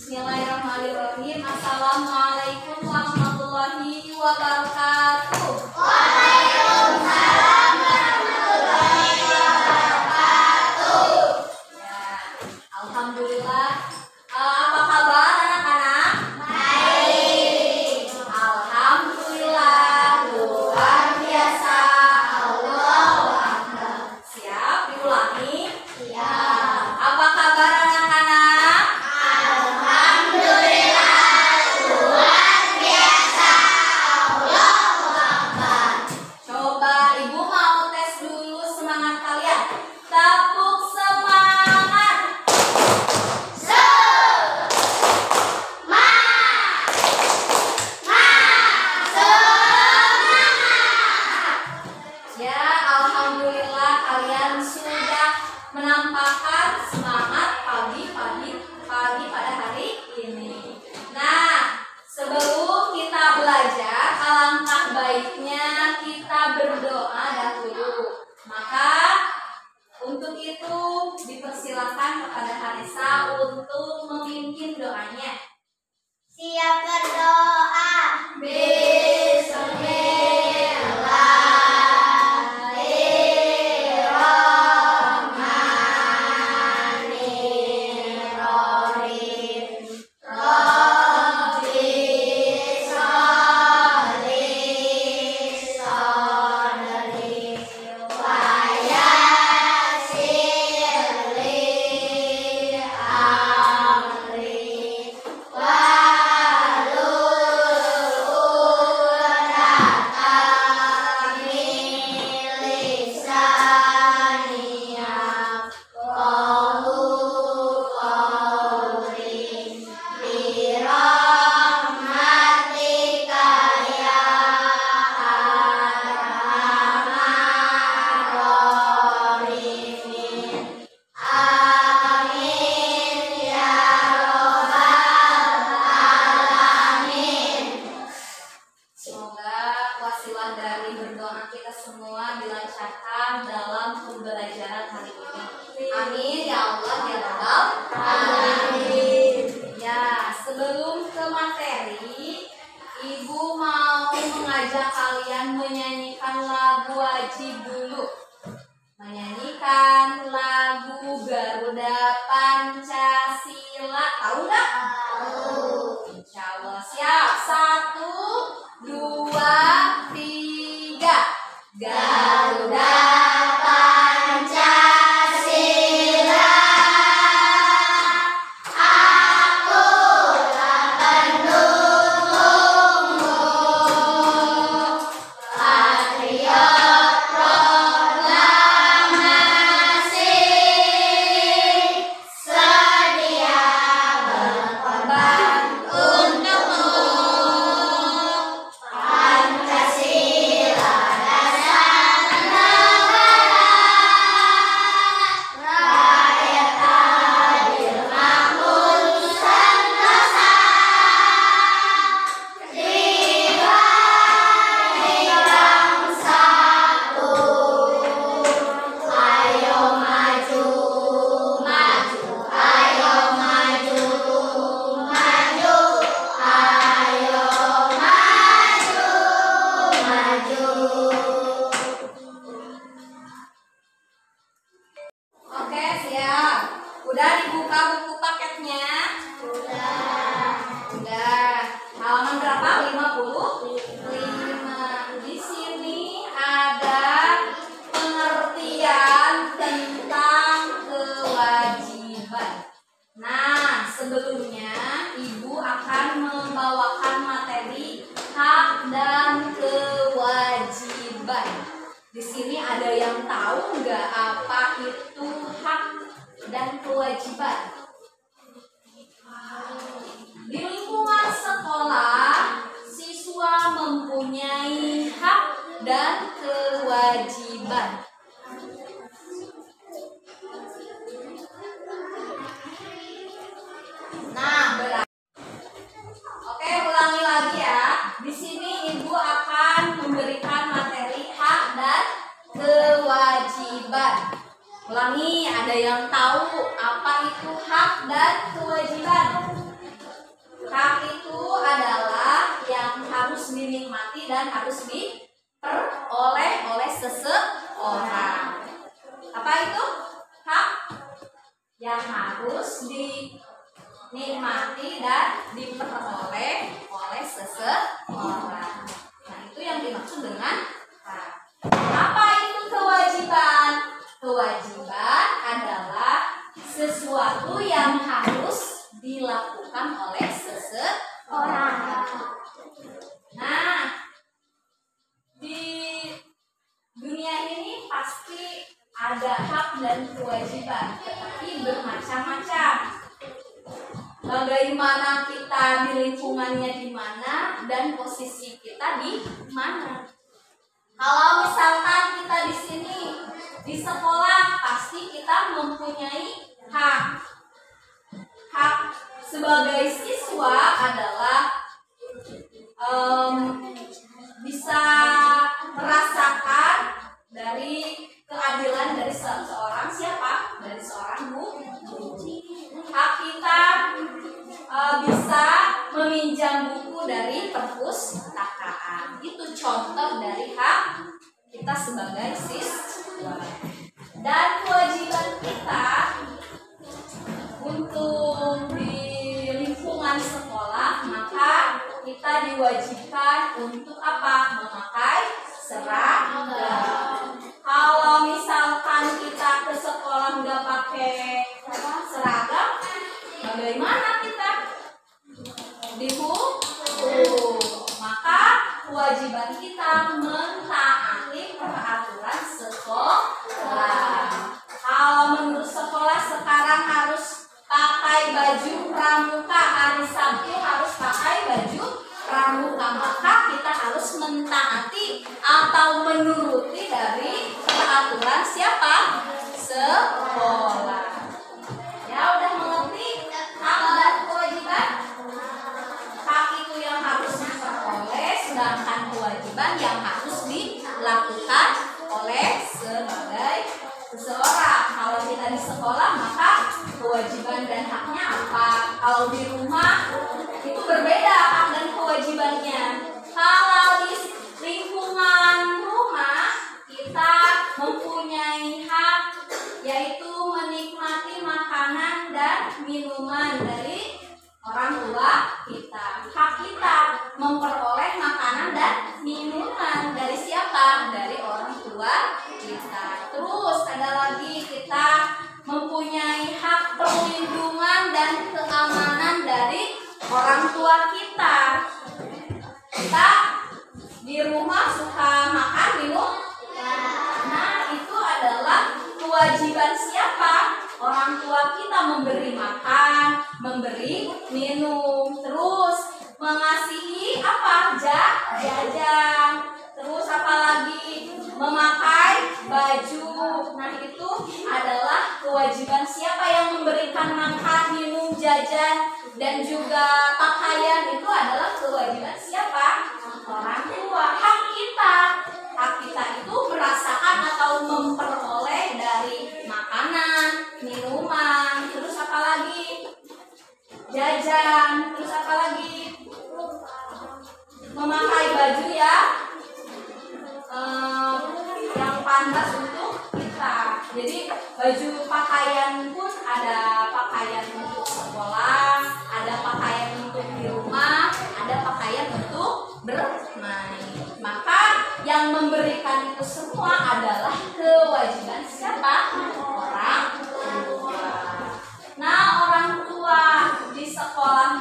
Bismillahirrahmanirrahim. Assalamualaikum warahmatullahi wabarakatuh. Waalaikumsalam warahmatullahi wabarakatuh. Ya, alhamdulillah. Apa kabar anak-anak? Baik. Alhamdulillah, luar biasa. Allahu Akbar. Siap diulangi? Siap. Apa kabar anak-anak? Alhamdulillah luar biasa. Allahu Akbar. Coba ibu mau tes dulu semangat kalian. Tepuk semangat. Ya, alhamdulillah kalian sudah menampakkan semangat pagi pada hari ini. Nah, sebelum kita belajar, alangkah baiknya kita berdoa dahulu. Maka untuk itu dipersilakan kepada Harisa untuk memimpin doanya. Siap berdoa. Bismillahirrahmanirrahim. Rabbi sholli sadri wa yassir li amri Semoga wasilah dari berdoa kita semua dilancarkan dalam pembelajaran hari ini. Amin ya Allah ya Rabbal alamin. Ya, sebelum ke materi, Ibu mau mengajak kalian menyanyikan lagu wajib dulu. Menyanyikan lagu Garuda Pancasila. Tahu nggak? Insya Allah. Siap. 1, 2, 3. Garuda Pancasila, akulah pendukungmu, patriot proklamasi, sedia berkorban untukmu. Pancasila dasar negara, rakyat adil makmur sentosa, jiwa satu. Ayo maju, maju, ayo maju, maju, ayo maju, maju. Oke, siap. Udah dibuka buku paketnya? Udah. Halaman berapa? 55. Di sini ada pengertian tentang kewajiban. Nah, sebelumnya Ibu akan membawakan materi hak dan kewajiban. Di sini ada yang tahu nggak apa itu hak dan kewajiban? Di lingkungan sekolah, siswa mempunyai hak dan kewajiban. Nah, oke, ulangi lagi ya. Di sini Ibu akan memberikan materi hak dan kewajiban. Ulangi, ada yang tahu apa itu hak dan kewajiban? yang harus dinikmati dan diperoleh oleh seseorang. Nah, itu yang dimaksud dengan hak. Apa itu kewajiban? Kewajiban adalah sesuatu yang harus dilakukan oleh seseorang. Nah, di dunia ini pasti ada hak dan kewajiban, tetapi bermacam-macam. Bagaimana kita di lingkungannya di mana dan posisi kita di mana. Kalau misalkan kita di sini di sekolah, pasti kita mempunyai hak. Hak sebagai siswa adalah bisa merasakan dari keadilan dari seorang siapa? Dari seorang guru. Hak kita bisa meminjam buku dari perpustakaan. Itu contoh dari hak kita sebagai siswa. Dan kewajiban kita untuk di lingkungan sekolah, maka kita diwajibkan untuk apa? Memakai seragam. Kalau misalkan kita ke sekolah nggak pakai seragam, bagaimana kita dihukum? Maka kewajiban kita mentaati peraturan sekolah. Kalau menurut sekolah sekarang harus pakai baju pramuka, hari Sabtu harus pakai baju pramuka, maka kita harus mentaati atau menuruti dari peraturan siapa? Sekolah. Ya, udah mengerti hak dan kewajiban? Hak itu yang harus diperoleh, sedangkan kewajiban yang harus dilakukan oleh sebagai seseorang. Kalau kita di sekolah, maka kewajiban dan haknya apa? Kalau di rumah itu berbeda hak dan kewajibannya. Kalau di lingkungan rumah, kita mempunyai hak, yaitu menikmati makanan dan minuman dari orang tua kita. Hak kita memperoleh makanan dan minuman dari siapa? Dari orang tua kita. Terus ada lagi, kita mempunyai hak perlindungan dan keamanan dari orang tua kita. Kita di rumah suka makan, minum. Nah, itu adalah kewajiban siapa? Orang tua kita memberi makan, memberi minum, terus mengasihi apa? Jajan. Terus apalagi? Memakai baju. Nah, itu adalah kewajiban siapa yang memberikan makan, minum, jajan, dan juga pakaian. Itu adalah kewajiban siapa? Orang tua. Hak kita. Hak kita itu merasakan atau memperoleh dari makanan, minuman, terus apalagi? Jajan, terus apalagi? Memakai baju ya, yang pantas untuk kita. Jadi baju pakaian pun ada pakaian untuk sekolah, ada pakaian untuk di rumah, ada pakaian untuk bermain. Maka yang memberikan itu semua adalah kewajiban siapa? Orang tua. Nah, orang tua di sekolah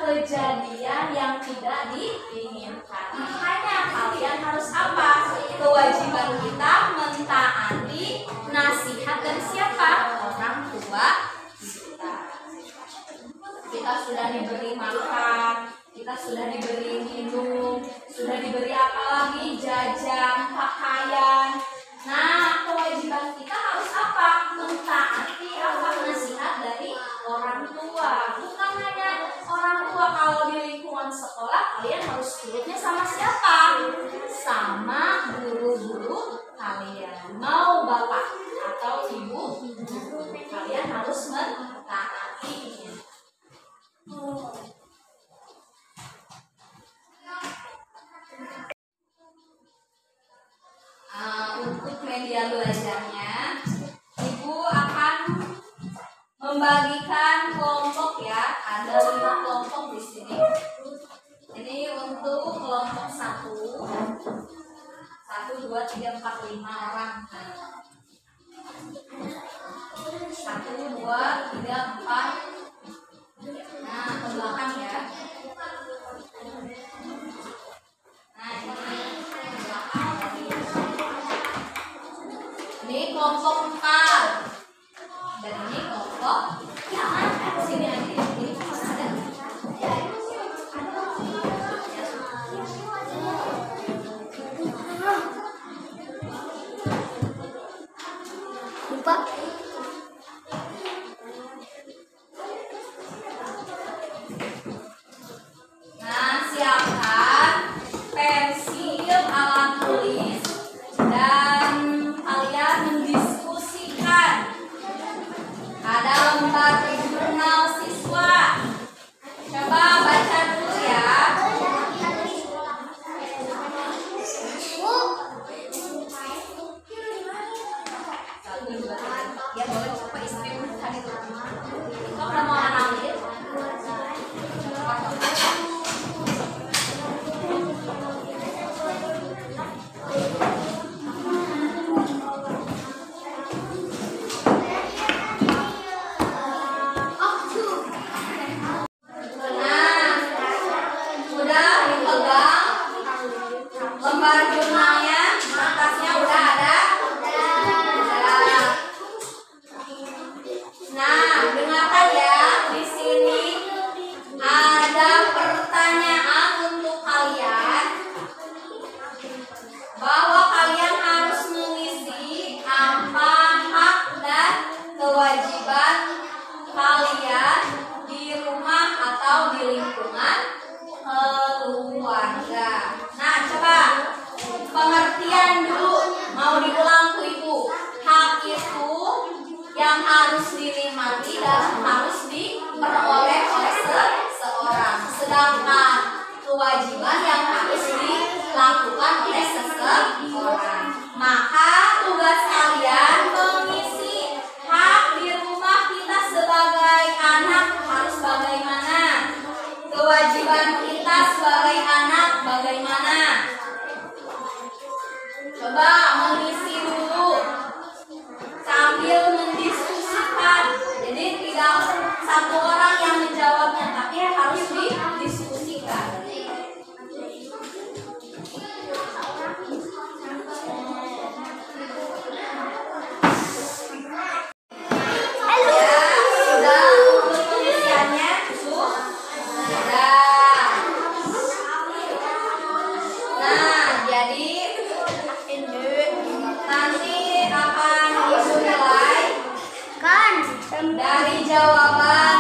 kejadian yang tidak diinginkan. Makanya kalian harus apa? Kewajiban kita mentaati nasihat dan siapa? Orang tua kita. Kita sudah diberi makan, kita sudah diberi minum, sudah diberi apa lagi? Jajan, pakaian. Nah, kewajiban kita harus apa? Mentaati apa nasihat dari orang tua. Bukan hanya orang tua, kalau di lingkungan sekolah kalian harus turutnya sama siapa? Sama guru-guru kalian. Mau bapak atau ibu, kalian harus mentaatinya. Untuk media belajarnya, ibu akan membagikan kelompok ya. Ada 5 kelompok di sini. Ini untuk kelompok 1, 2, 3, 4, 5 orang. 1, 2, 3, 4. Nah, ke belakang ya. Nah, ini belakang. Ini kelompok 4. Dan ini kelompok sini aja. Ini ada. Lupa. Nah, siapkan pensil, alat tulis, dan kalian mendiskusikan. Ada lembar jurnal siswa. Coba baca dulu ya. Ya boleh coba istri bukan itu. Kok udah mau ambil? Lembar jurnalnya, kertasnya udah ada? Udah. Nah, dengarkan ya. Di sini ada pertanyaan untuk kalian, bahwa kalian harus mengisi apa hak dan kewajiban kalian di rumah atau di lingkungan keluarga. Nah, coba pengertian dulu, mau diulang tuh ibu. Hak itu yang harus dinikmati dan harus diperoleh oleh seseorang. Sedangkan kewajiban yang harus dilakukan oleh seseorang. Maka tugas kalian mengisi hak di rumah kita sebagai anak harus bagaimana? Kewajiban kita sebagai anak bagaimana? Coba mengisi dulu sambil mendiskusikan. Jadi tidak satu orang yang menjawabnya, tapi harus didiskusikan. Dari jawaban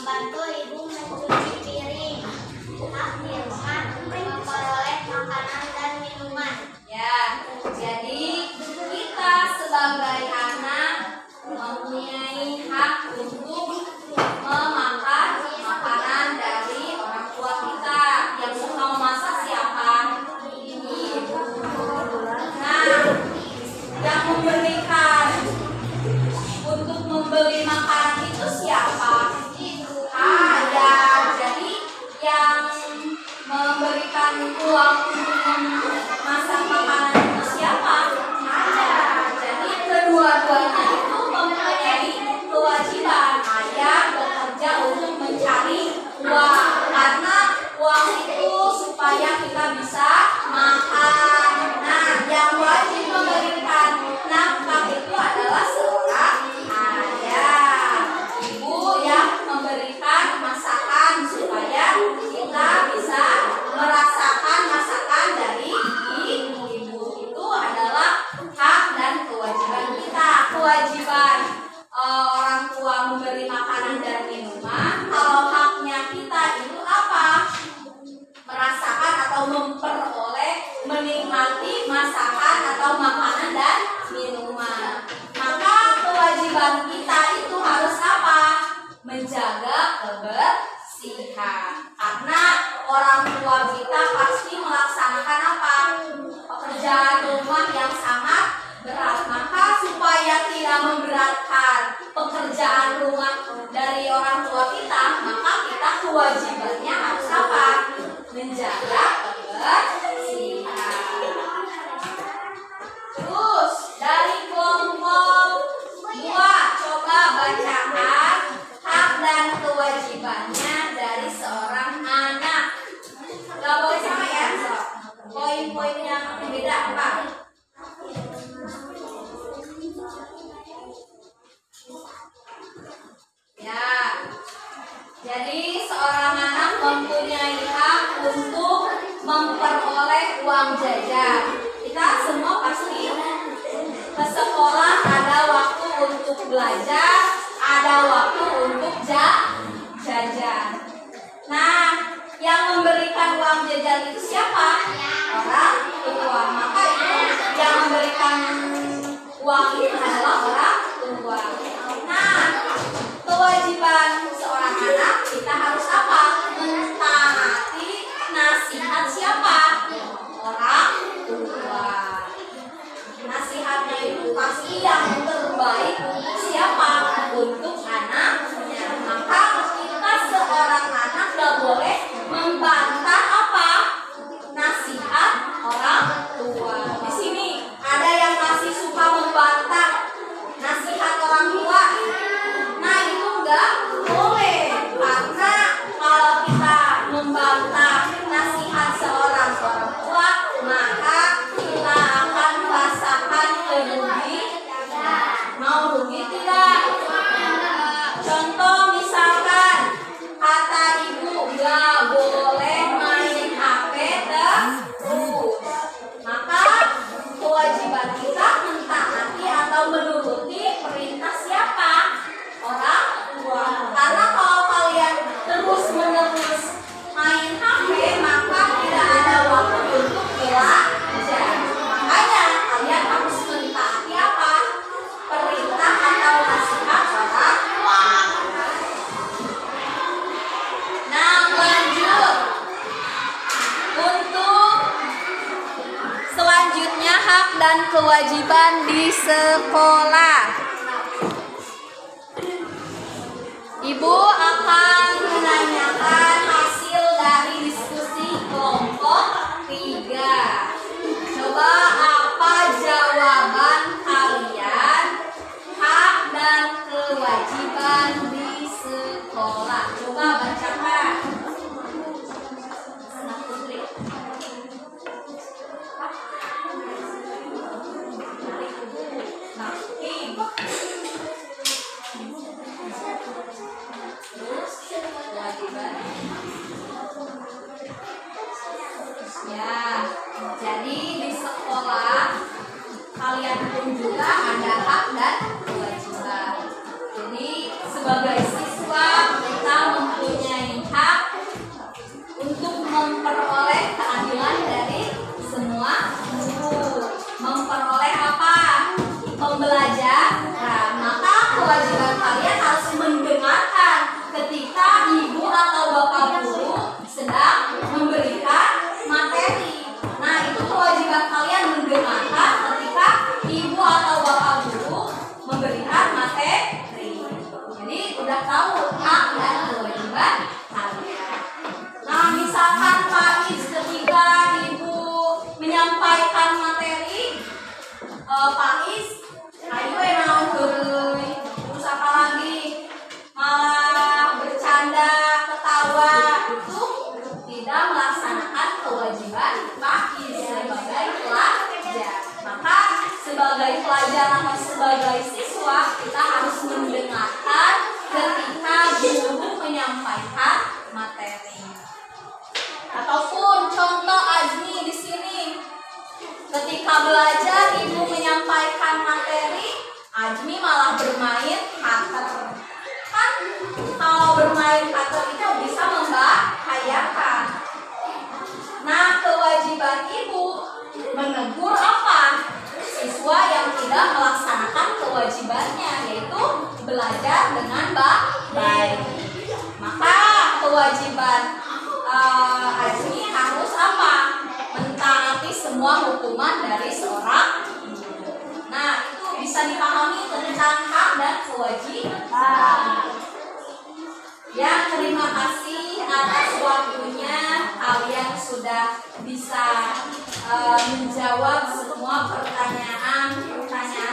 membantu ibu mencuci piring. Hak di rumah memperoleh makanan dan minuman. Ya, jadi kita sebagai anak mempunyai hak untuk memakan makanan dari orang tua kita. Yang suka memasak siapa? Ibu. Nah, yang memberikan untuk membeli makanan itu siapa? Ya, jadi yang memberikan uang untuk memasak makanan itu siapa? Jadi kedua-duanya itu mempunyai kewajiban. Ayah bekerja untuk mencari uang, karena uang itu supaya kita bisa makan. Nah, yang wajib memberikan nafkah itu adalah seorang ayah. Ibu yang memberikan masakan supaya kita bisa merasakan masakan dari ibu. Itu adalah hak dan kewajiban kita. Kewajiban orang tua memberi makanan dan minuman. Kalau haknya kita itu apa? Merasakan atau memperoleh, menikmati masakan atau makanan dan minuman. Maka kewajiban kita itu harus apa? Menjaga kebersihan. Karena orang tua kita pasti melaksanakan apa? Pekerjaan rumah yang sangat berat. Maka supaya tidak memberatkan pekerjaan rumah dari orang tua kita, maka kita kewajibannya harus apa? Menjaga kebersihan. Terus dari kelompok 2, coba bacakan hak dan kewajibannya dari seorang anak. Gak boleh sama ya, poin-poin yang beda apa? Ya, jadi seorang anak mempunyai hak untuk memperoleh uang jajan. Kita semua pasti ke sekolah, ada waktu untuk belajar, ada waktu untuk jajan. Nah, yang memberikan uang jajan itu siapa? Orang tua. Maka itu yang memberikan uang itu adalah orang tua. Nah, kewajiban seorang anak, kita harus apa? Mentaati nasihat siapa? Orang tua. Nasihatnya itu pasti yang terbaik untuk siapa? Untuk anaknya. Maka kita seorang anak gak boleh membantah apa? Nasihat orang tua. Di sini ada yang masih suka membantah nasihat orang tua. Nah, itu enggak boleh, karena kalau kita membantah nasihat seorang tua, maka kita akan merasakan kerugian. Mau rugi tidak? Contoh misalkan kata ibu enggak boleh main HP terus, maka kewajiban kita mentaati atau menuruti perintah siapa? Orang tua. Karena kalau kalian terus-menerus main HP, maka tidak ada waktu untuk belajar. Makanya kalian harus mentaati apa? Perintah atau nasihat orang tua. Nah, lanjut. Untuk selanjutnya hak dan kewajiban di sekolah. Ibu akan menanyakan hasil dari diskusi kelompok 3. Coba apa jawaban kalian? Hak dan kewajiban di sekolah. Coba bacakan. Anak putri. Terus kewajiban. Ya, jadi di sekolah kalian pun juga ada hak dan kewajiban. Jadi sebagai siswa kita Setelah belajar, Ibu menyampaikan materi, Ajmi malah bermain cutter. Kan kalau bermain cutter itu bisa membahayakan. Nah, kewajiban Ibu menegur apa? Siswa yang tidak melaksanakan kewajibannya, yaitu belajar dengan baik. Maka kewajiban Ajmi harus apa? Mentaati semua hukuman dari seorang guru. Nah, itu bisa dipahami tentang hak dan kewajiban. Ya, terima kasih atas waktunya. Kalian sudah bisa menjawab semua pertanyaan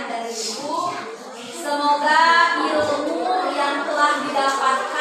dari Ibu. Semoga ilmu yang telah didapatkan